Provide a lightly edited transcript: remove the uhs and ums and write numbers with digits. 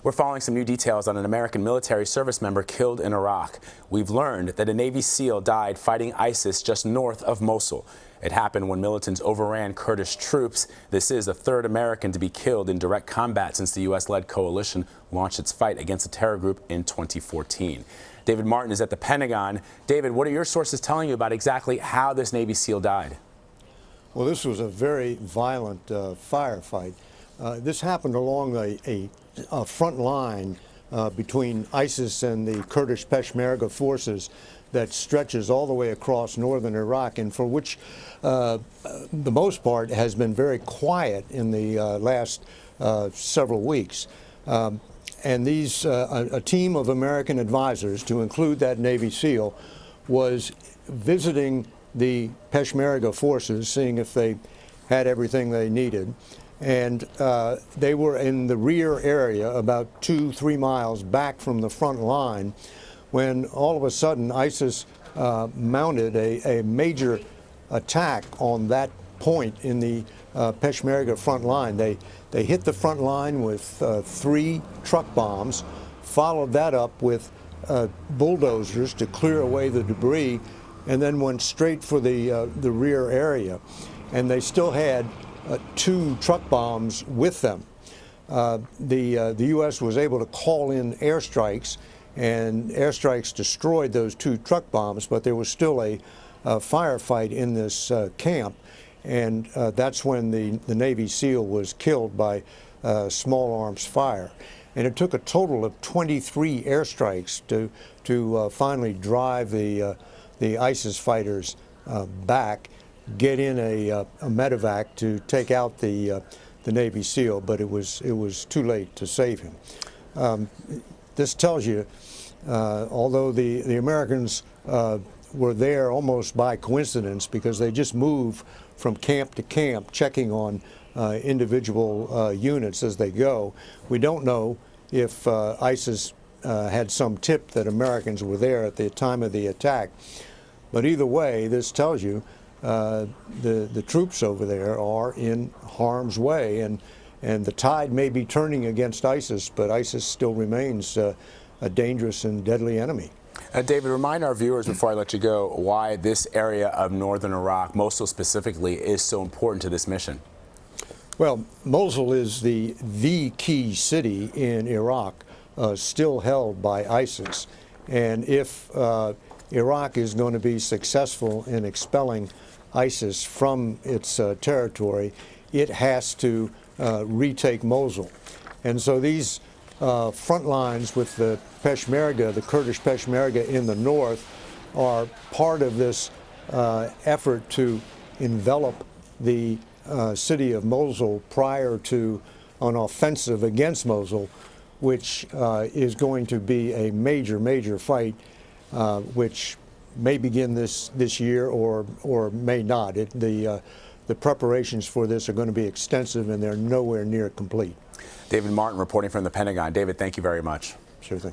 We're following some new details on an American military service member killed in Iraq. We've learned that a Navy SEAL died fighting ISIS just north of Mosul. It happened when militants overran Kurdish troops. This is the third American to be killed in direct combat since the U.S.-led coalition launched its fight against the terror group in 2014. David Martin is at the Pentagon. David, what are your sources telling you about exactly how this Navy SEAL died? Well, this was a very violent firefight. This happened along a front line between ISIS and the Kurdish Peshmerga forces that stretches all the way across northern Iraq, and for which the most part has been very quiet in the last several weeks. And these, a team of American advisors, to include that Navy SEAL, was visiting the Peshmerga forces, seeing if they had everything they needed. And they were in the rear area, about 2-3 miles back from the front line, when all of a sudden ISIS mounted a major attack on that point in the Peshmerga front line. They hit the front line with 3 truck bombs, followed that up with bulldozers to clear away the debris, and then went straight for the rear area. And they still had 2 truck bombs with them. The U.S. was able to call in airstrikes, and airstrikes destroyed those 2 truck bombs, but there was still a firefight in this camp, and that's when the Navy SEAL was killed by small arms fire. And it took a total of 23 airstrikes to finally drive the ISIS fighters back, get in a medevac to take out the Navy SEAL, but it was too late to save him. This tells you, although the Americans were there almost by coincidence because they just move from camp to camp, checking on individual units as they go, we don't know if ISIS had some tip that Americans were there at the time of the attack. But either way, this tells you the troops over there are in harm's way, and the tide may be turning against ISIS, but ISIS still remains a dangerous and deadly enemy. David, remind our viewers before I let you go why this area of northern Iraq, Mosul specifically, is so important to this mission. Well, Mosul is the key city in Iraq, still held by ISIS, and if Iraq is going to be successful in expelling ISIS from its territory, it has to retake Mosul. And so these front lines with the Peshmerga, the Kurdish Peshmerga in the north, are part of this effort to envelop the city of Mosul prior to an offensive against Mosul, which is going to be a major fight, which may begin this year or may not. The preparations for this are going to be extensive, and they're nowhere near complete. David Martin reporting from the Pentagon. David, thank you very much. Sure thing.